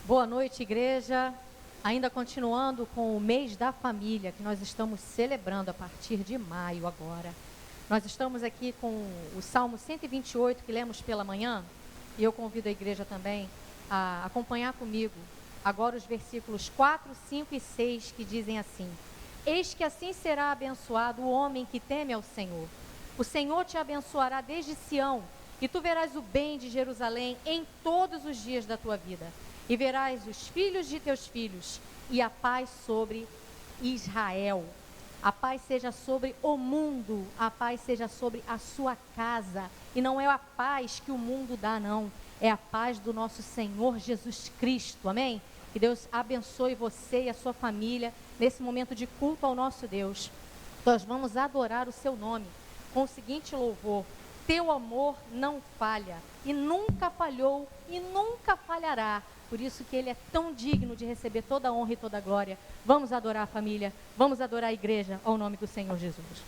Boa noite, igreja. Ainda continuando com o mês da família, que nós estamos celebrando a partir de maio agora. Nós estamos aqui com o Salmo 128, que lemos pela manhã, e eu convido a igreja também a acompanhar comigo agora os versículos 4, 5 e 6, que dizem assim: Eis que assim será abençoado o homem que teme ao Senhor. O Senhor te abençoará desde Sião, e tu verás o bem de Jerusalém em todos os dias da tua vida. E verás os filhos de teus filhos, e a paz sobre Israel. A paz seja sobre o mundo, a paz seja sobre a sua casa. E não é a paz que o mundo dá, não. É a paz do nosso Senhor Jesus Cristo, amém? Que Deus abençoe você e a sua família nesse momento de culto ao nosso Deus. Nós vamos adorar o seu nome com o seguinte louvor: Teu amor não falha, e nunca falhou, e nunca falhará. Por isso que Ele é tão digno de receber toda a honra e toda a glória. Vamos adorar a família, vamos adorar a igreja, ao nome do Senhor Jesus.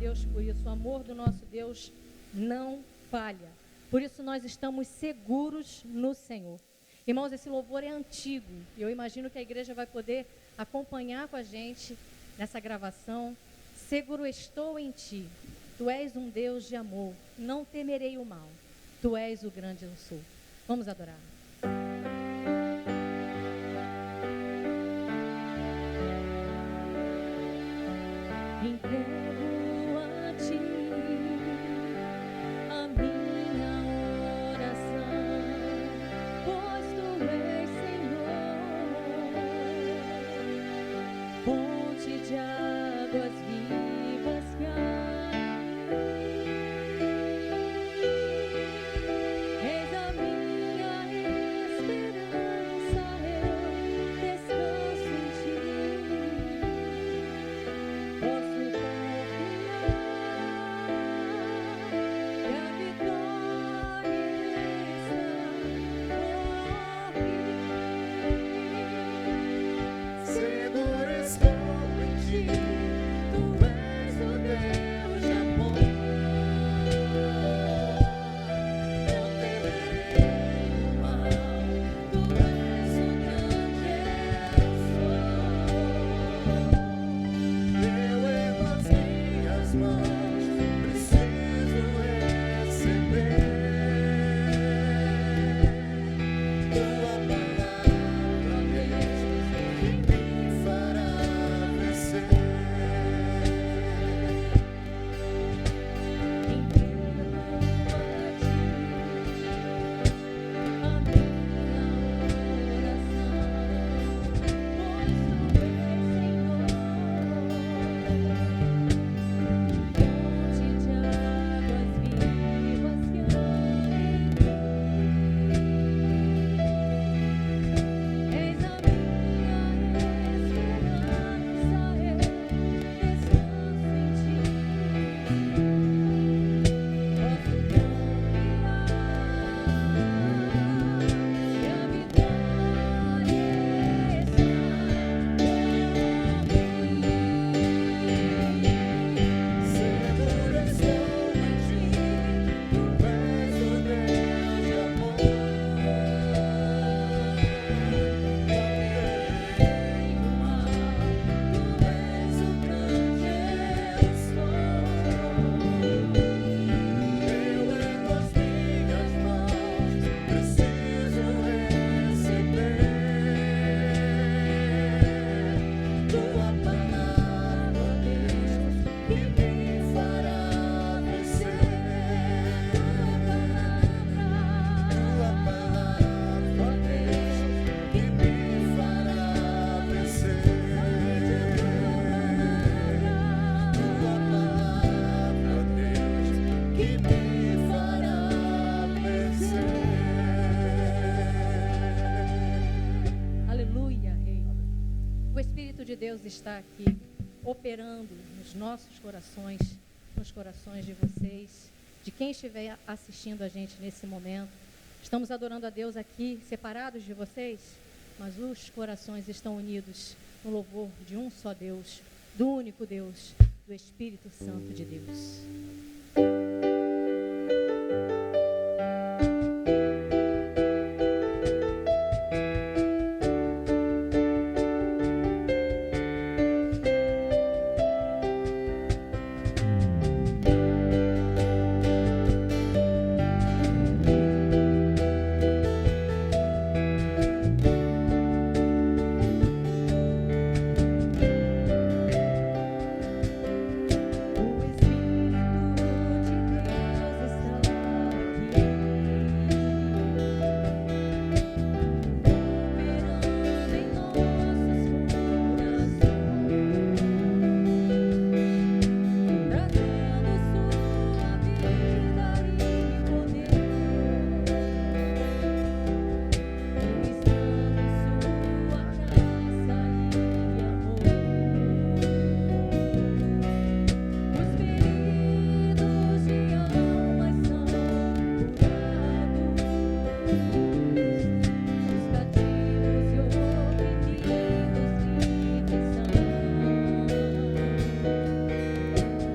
Deus por isso. O amor do nosso Deus não falha. Por isso nós estamos seguros no Senhor. Irmãos, esse louvor é antigo. Eu imagino que a igreja vai poder acompanhar com a gente nessa gravação. Seguro estou em ti. Tu és um Deus de amor. Não temerei o mal. Tu és o grande eu sou. Vamos adorar. Entrego a ti a minha oração, pois tu és Senhor, fonte de águas vivas que há em mim. És a minha esperança, eu descanso em ti. Posso confiar que a vitória está por vir. Seguro estou em ti, tu és o Deus de amor. Não temerei o mal, tu és o grande eu sou. Eu ergo as minhas mãos, preciso receber tua palavra, Deus, que me fará vencer. Entrego a ti a minha oração, pois tu és Senhor, fonte de águas vivas que há em mim. És a minha esperança, eu descanso em ti. Posso confiar que a vitória está por vir. Seguro estou em ti, tu és o Deus de amor. Não temerei o mal, tu és o grande eu sou. Eu ergo as minhas mãos, preciso receber tua palavra, Deus, que me fará vencer. Tua palavra, Deus, que me fará vencer. Tua palavra, Deus, que me fará vencer. Aleluia, Rei. O Espírito de Deus está aqui, operando nos nossos corações, nos corações de vocês, de quem estiver assistindo a gente nesse momento. Estamos adorando a Deus aqui, separados de vocês, mas os corações estão unidos no louvor de um só Deus, do único Deus, do Espírito Santo de Deus.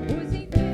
Os enfermos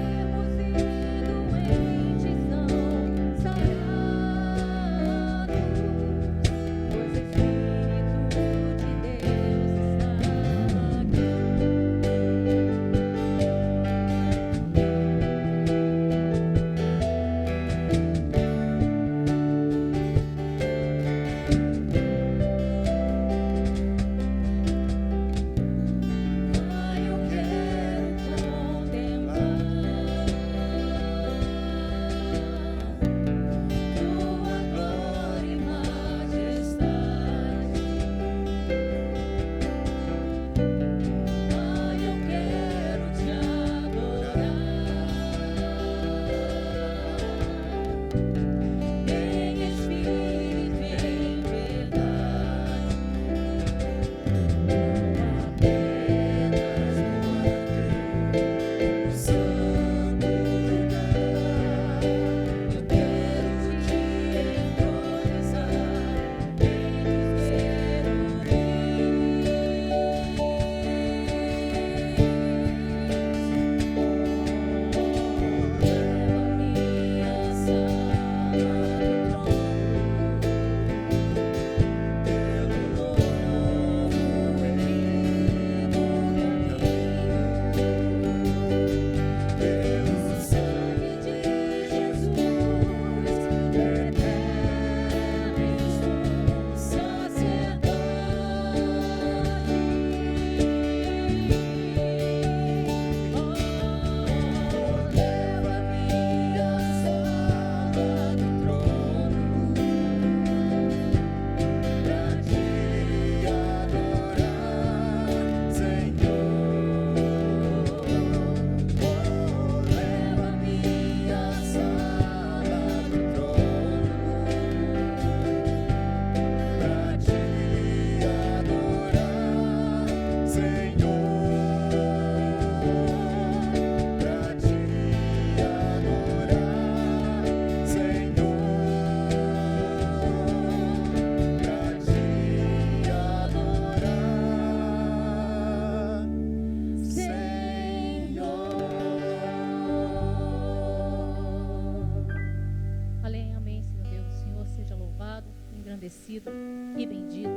engrandecido e bendito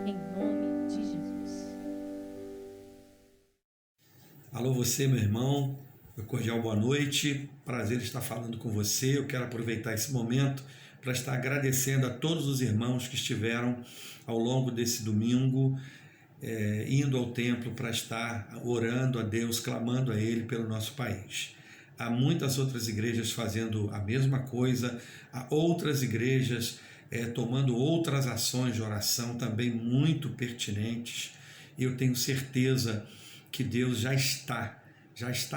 em nome de Jesus. Alô você, meu irmão, meu cordial boa noite, prazer estar falando com você. Eu quero aproveitar esse momento para estar agradecendo a todos os irmãos que estiveram ao longo desse domingo, indo ao templo para estar orando a Deus, clamando a Ele pelo nosso país. Há muitas outras igrejas fazendo a mesma coisa, há outras igrejas tomando outras ações de oração também muito pertinentes. Eu tenho certeza que Deus já está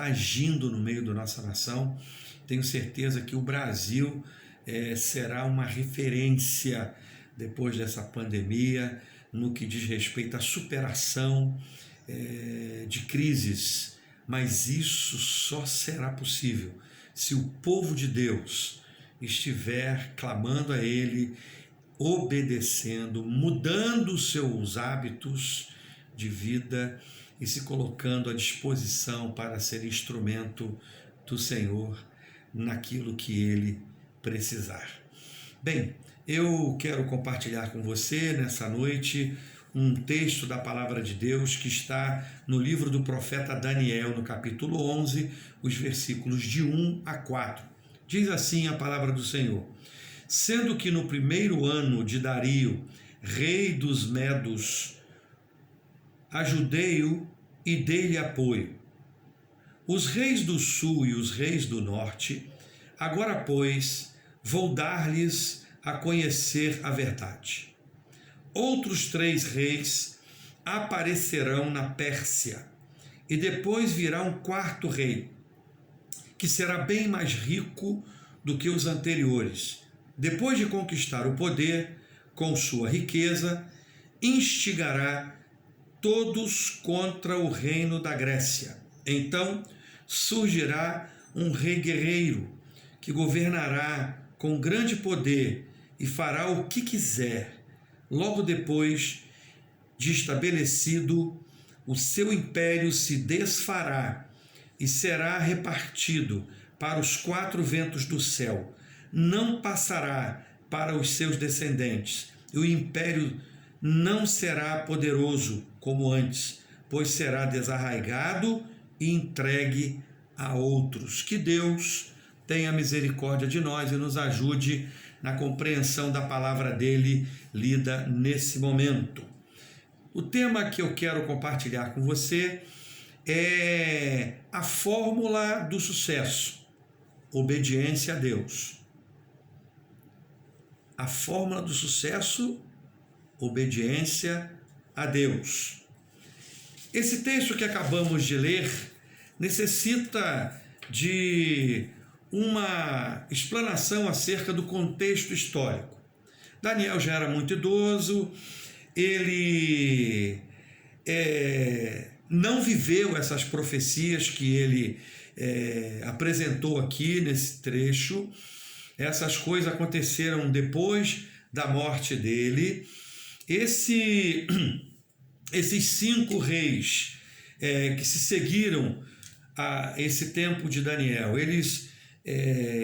agindo no meio da nossa nação. Tenho certeza que o Brasil será uma referência depois dessa pandemia no que diz respeito à superação de crises, mas isso só será possível se o povo de Deus estiver clamando a Ele, obedecendo, mudando os seus hábitos de vida e se colocando à disposição para ser instrumento do Senhor naquilo que Ele precisar. Bem, eu quero compartilhar com você nessa noite um texto da Palavra de Deus que está no livro do profeta Daniel, no capítulo 11, os versículos de 1 a 4. Diz assim a Palavra do Senhor: sendo que no primeiro ano de Dario, rei dos Medos, ajudei-o e dei-lhe apoio. Os reis do sul e os reis do norte, agora, pois, vou dar-lhes a conhecer a verdade. Outros 3 reis aparecerão na Pérsia, e depois virá um 4º rei, que será bem mais rico do que os anteriores. Depois de conquistar o poder com sua riqueza, instigará todos contra o reino da Grécia. Então surgirá um rei guerreiro que governará com grande poder e fará o que quiser. Logo depois de estabelecido, o seu império se desfará e será repartido para os 4 ventos do céu. Não passará para os seus descendentes, e o império não será poderoso como antes, pois será desarraigado e entregue a outros. Que Deus tenha misericórdia de nós e nos ajude na compreensão da palavra dele lida nesse momento. O tema que eu quero compartilhar com você é a fórmula do sucesso: obediência a Deus. A fórmula do sucesso: obediência a Deus. Esse texto que acabamos de ler necessita de uma explanação acerca do contexto histórico. Daniel já era muito idoso, ele não viveu essas profecias que ele apresentou aqui nesse trecho. Essas coisas aconteceram depois da morte dele. Esses 5 reis que se seguiram a esse tempo de Daniel, eles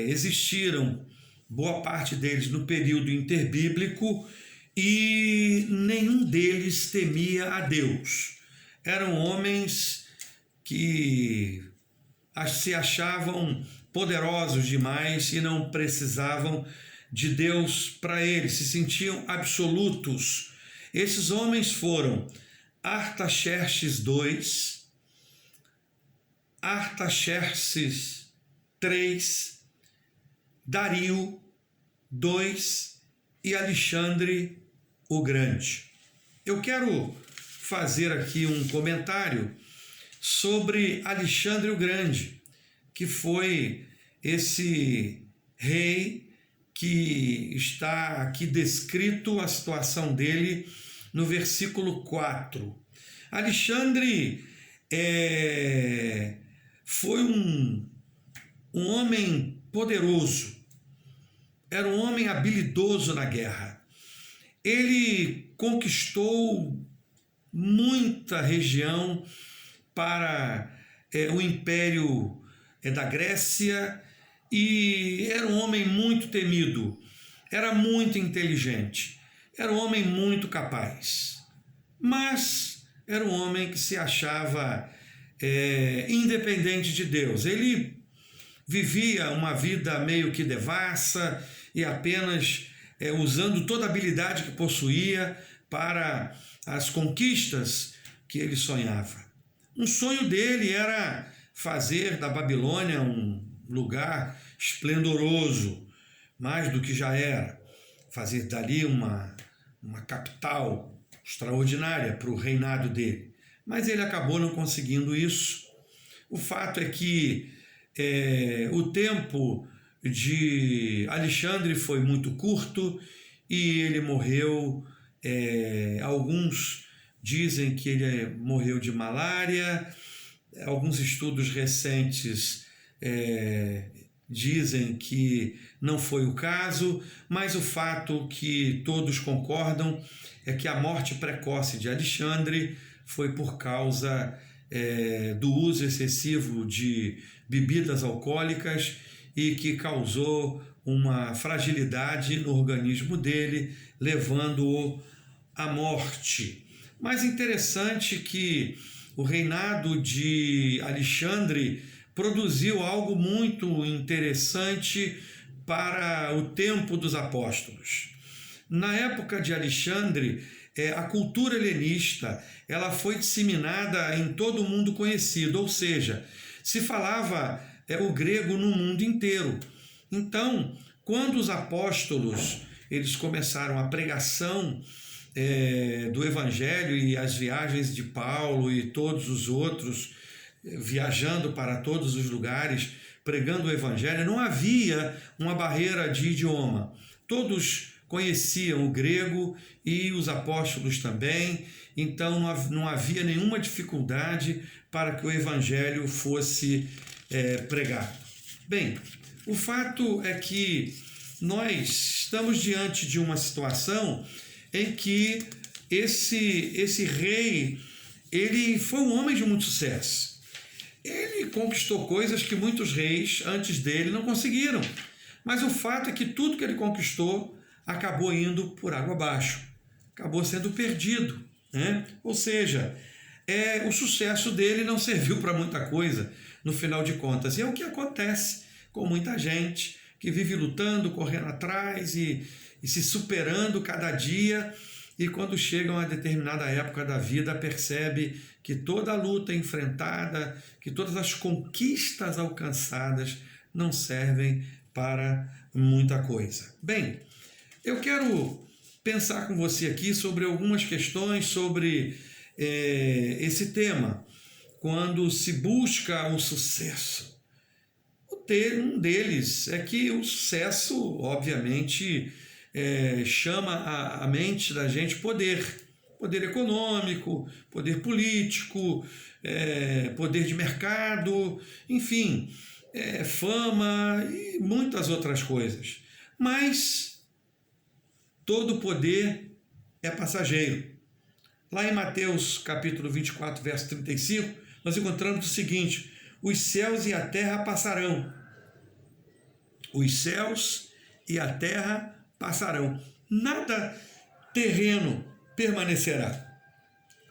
existiram, boa parte deles, no período interbíblico, e nenhum deles temia a Deus. Eram homens que se achavam poderosos demais e não precisavam de Deus para eles, se sentiam absolutos. Esses homens foram Artaxerxes II, Artaxerxes III, Dario II e Alexandre o Grande. Eu quero fazer aqui um comentário sobre Alexandre o Grande, que foi esse rei que está aqui descrito a situação dele no versículo 4. Alexandre foi um homem poderoso, era um homem habilidoso na guerra. Ele conquistou muita região para o Império da Grécia e era um homem muito temido, era muito inteligente. era um homem muito capaz, mas era um homem que se achava independente de Deus. Ele vivia uma vida meio que devassa e apenas usando toda a habilidade que possuía para as conquistas que ele sonhava. Um sonho dele era fazer da Babilônia um lugar esplendoroso, mais do que já era, fazer dali uma capital extraordinária para o reinado dele. Mas ele acabou não conseguindo isso. O fato é que o tempo de Alexandre foi muito curto e ele morreu. Alguns dizem que ele morreu de malária, alguns estudos recentes dizem que não foi o caso, mas o fato que todos concordam é que a morte precoce de Alexandre foi por causa do uso excessivo de bebidas alcoólicas e que causou uma fragilidade no organismo dele, levando-o à morte. Mas interessante que o reinado de Alexandre produziu algo muito interessante para o tempo dos apóstolos. Na época de Alexandre, a cultura helenista ela foi disseminada em todo o mundo conhecido, ou seja, se falava o grego no mundo inteiro. Então, quando os apóstolos eles começaram a pregação do Evangelho e as viagens de Paulo e todos os outros, viajando para todos os lugares, pregando o Evangelho, não havia uma barreira de idioma. Todos conheciam o grego e os apóstolos também, então não havia nenhuma dificuldade para que o Evangelho fosse pregado. Bem, o fato é que nós estamos diante de uma situação em que esse rei, ele foi um homem de muito sucesso. Ele conquistou coisas que muitos reis antes dele não conseguiram. Mas o fato é que tudo que ele conquistou acabou indo por água abaixo. Acabou sendo perdido, né? Ou seja, o sucesso dele não serviu para muita coisa, no final de contas. E é o que acontece com muita gente que vive lutando, correndo atrás e se superando cada dia, e quando chega a uma determinada época da vida, percebe que toda a luta enfrentada, que todas as conquistas alcançadas não servem para muita coisa. Bem, eu quero pensar com você aqui sobre algumas questões sobre esse tema, quando se busca o sucesso. Um deles é que o sucesso, obviamente, chama a mente da gente poder econômico, poder político, poder de mercado, enfim, fama e muitas outras coisas. Mas todo poder é passageiro. Lá em Mateus capítulo 24, verso 35, nós encontramos o seguinte: os céus e a terra passarão. Os céus e a terra passarão. Nada terreno permanecerá.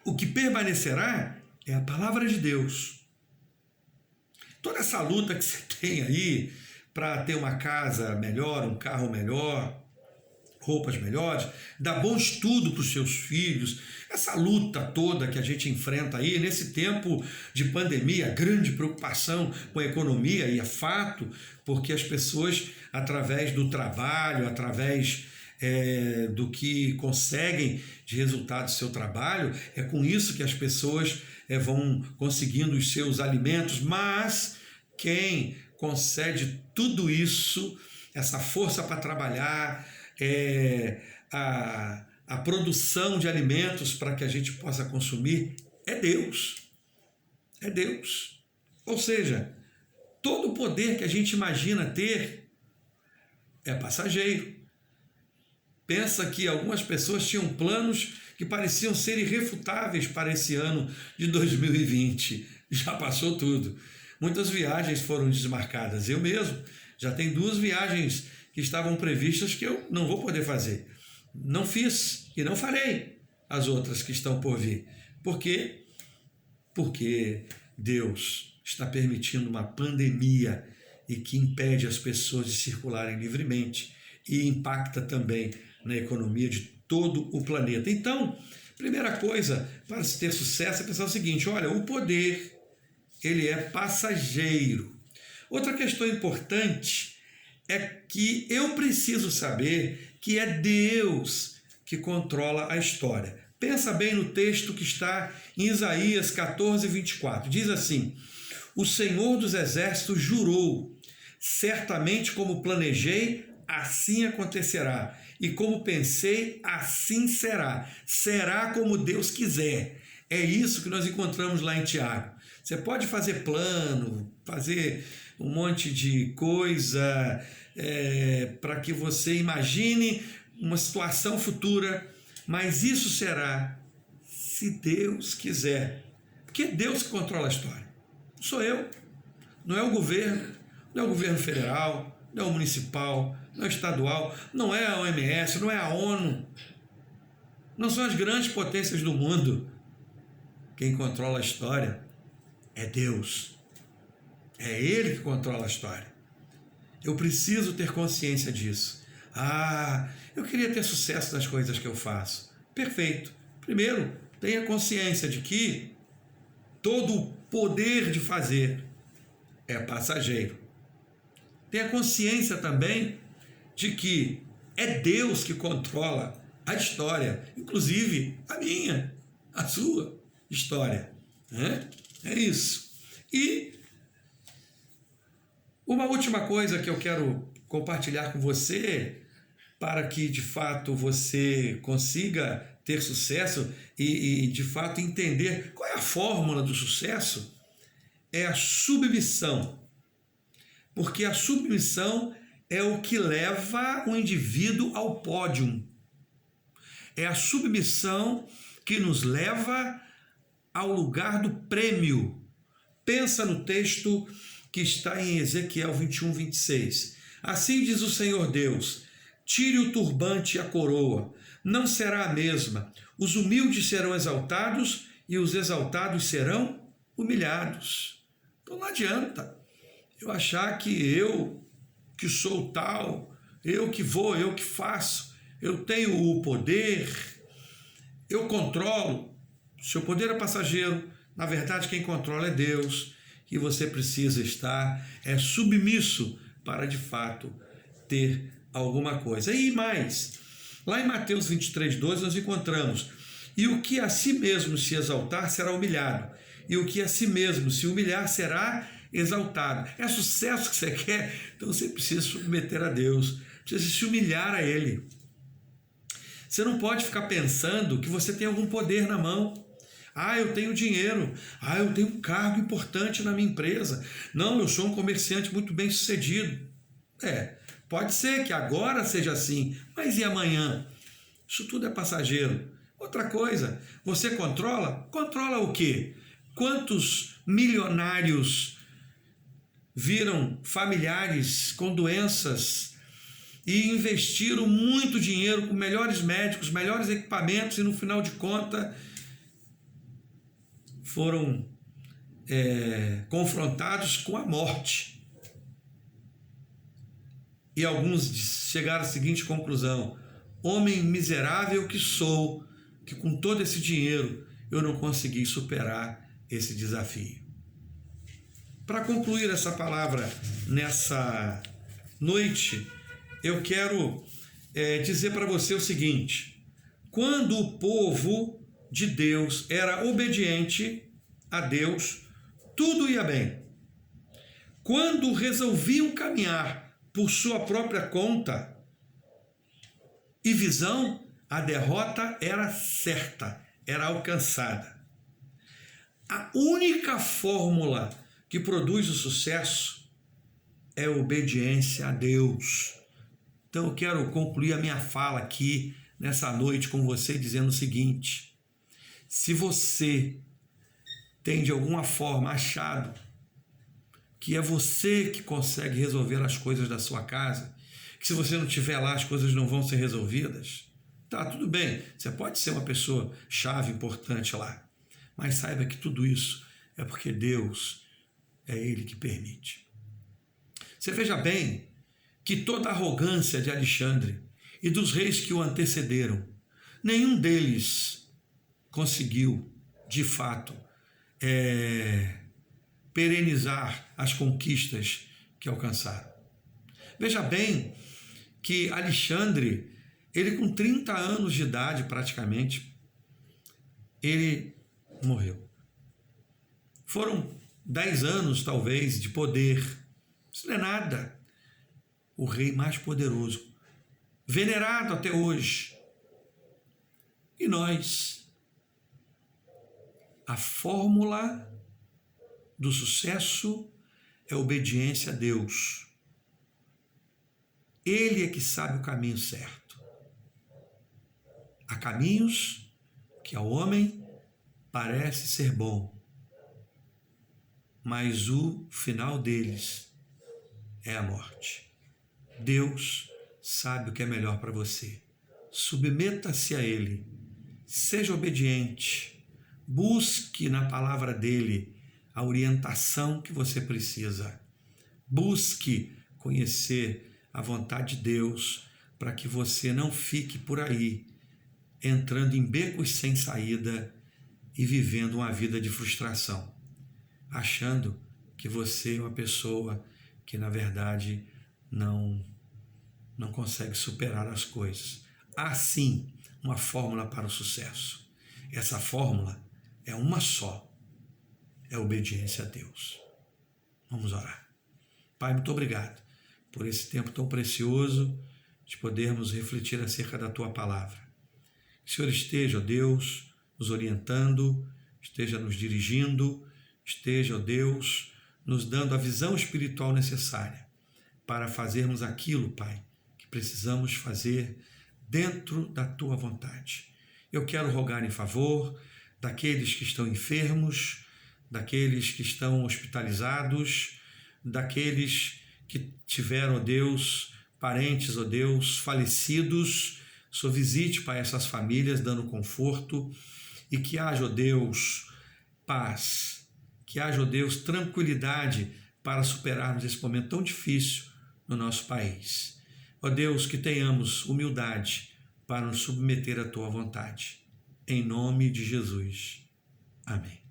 O que permanecerá é a palavra de Deus. Toda essa luta que você tem aí para ter uma casa melhor, um carro melhor, roupas melhores, dar bom estudo para os seus filhos, essa luta toda que a gente enfrenta aí, nesse tempo de pandemia, grande preocupação com a economia, e é fato, porque as pessoas, através do trabalho, através do que conseguem de resultado do seu trabalho, é com isso que as pessoas vão conseguindo os seus alimentos, mas quem concede tudo isso, essa força para trabalhar, a produção de alimentos para que a gente possa consumir, é Deus. É Deus. Ou seja, todo o poder que a gente imagina ter é passageiro. Pensa que algumas pessoas tinham planos que pareciam ser irrefutáveis para esse ano de 2020. Já passou tudo. Muitas viagens foram desmarcadas. Eu mesmo já tenho 2 viagens que estavam previstas que eu não vou poder fazer. Não fiz e não farei as outras que estão por vir. Por quê? Porque Deus está permitindo uma pandemia e que impede as pessoas de circularem livremente e impacta também na economia de todo o planeta. Então, primeira coisa para se ter sucesso é pensar o seguinte: olha, o poder, ele é passageiro. Outra questão importante é que eu preciso saber que é Deus que controla a história. Pensa bem no texto que está em Isaías 14, 24. Diz assim: o Senhor dos Exércitos jurou, certamente como planejei, assim acontecerá. E como pensei, assim será. Será como Deus quiser. É isso que nós encontramos lá em Tiago. Você pode fazer plano, fazer um monte de coisa para que você imagine uma situação futura, mas isso será se Deus quiser. Porque é Deus que controla a história. Não sou eu, não é o governo, não é o governo federal, não é o municipal, não é o estadual, não é a OMS, não é a ONU. Não são as grandes potências do mundo. Quem controla a história é Deus. É Ele que controla a história. Eu preciso ter consciência disso. Eu queria ter sucesso nas coisas que eu faço. Perfeito. Primeiro, tenha consciência de que todo o poder de fazer é passageiro. Tenha consciência também de que é Deus que controla a história, inclusive a minha, a sua história. É isso. E uma última coisa que eu quero compartilhar com você, para que de fato você consiga ter sucesso e de fato entender qual é a fórmula do sucesso, é a submissão. Porque a submissão é o que leva o indivíduo ao pódio. É a submissão que nos leva ao lugar do prêmio. Pensa no texto que está em Ezequiel 21, 26. Assim diz o Senhor Deus: tire o turbante e a coroa, não será a mesma. Os humildes serão exaltados e os exaltados serão humilhados. Então não adianta eu achar que eu, que sou tal, eu que vou, eu que faço, eu tenho o poder, eu controlo. Seu poder é passageiro. Na verdade, quem controla é Deus. E você precisa estar submisso para, de fato, ter alguma coisa. E mais, lá em Mateus 23, 12, nós encontramos: e o que a si mesmo se exaltar será humilhado, e o que a si mesmo se humilhar será exaltado. É sucesso que você quer? Então você precisa submeter a Deus, precisa se humilhar a Ele. Você não pode ficar pensando que você tem algum poder na mão. Eu tenho dinheiro. Eu tenho um cargo importante na minha empresa. Não, eu sou um comerciante muito bem sucedido. Pode ser que agora seja assim, mas e amanhã? Isso tudo é passageiro. Outra coisa, você controla? Controla o quê? Quantos milionários viram familiares com doenças e investiram muito dinheiro com melhores médicos, melhores equipamentos e no final de contas foram confrontados com a morte. E alguns chegaram à seguinte conclusão: homem miserável que sou, que com todo esse dinheiro eu não consegui superar esse desafio. Para concluir essa palavra nessa noite, eu quero dizer para você o seguinte: quando o povo de Deus era obediente a Deus, tudo ia bem. Quando resolviam caminhar por sua própria conta e visão, a derrota era certa, era alcançada. A única fórmula que produz o sucesso é a obediência a Deus. Então eu quero concluir a minha fala aqui nessa noite com você dizendo o seguinte: se você tem de alguma forma achado que é você que consegue resolver as coisas da sua casa, que se você não estiver lá as coisas não vão ser resolvidas, Tá, tudo bem, você pode ser uma pessoa chave importante lá, mas saiba que tudo isso é porque Deus é Ele que permite. Você veja bem que toda a arrogância de Alexandre e dos reis que o antecederam, nenhum deles conseguiu, de fato, perenizar as conquistas que alcançaram. Veja bem que Alexandre, ele com 30 anos de idade praticamente, ele morreu. Foram 10 anos talvez de poder, isso não é nada. O rei mais poderoso, venerado até hoje. E nós, a fórmula do sucesso é obediência a Deus. Ele é que sabe o caminho certo. Há caminhos que ao homem parece ser bom, mas o final deles é a morte. Deus sabe o que é melhor para você. Submeta-se a Ele, seja obediente, busque na palavra dEle a orientação que você precisa. Busque conhecer a vontade de Deus para que você não fique por aí entrando em becos sem saída e vivendo uma vida de frustração, achando que você é uma pessoa que na verdade não consegue superar as coisas. Há sim uma fórmula para o sucesso. Essa fórmula é uma só, é obediência a Deus. Vamos orar. Pai, muito obrigado por esse tempo tão precioso de podermos refletir acerca da Tua palavra. Que o Senhor esteja, ó Deus, nos orientando, esteja nos dirigindo, esteja, ó Deus, nos dando a visão espiritual necessária para fazermos aquilo, Pai, que precisamos fazer dentro da Tua vontade. Eu quero rogar em favor daqueles que estão enfermos, daqueles que estão hospitalizados, daqueles que tiveram, ó Deus, parentes, ó Deus, falecidos. Só visite, Pai, essas famílias, dando conforto, e que haja, ó Deus, paz, que haja, ó Deus, tranquilidade para superarmos esse momento tão difícil no nosso país. Ó Deus, que tenhamos humildade para nos submeter à Tua vontade. Em nome de Jesus. Amém.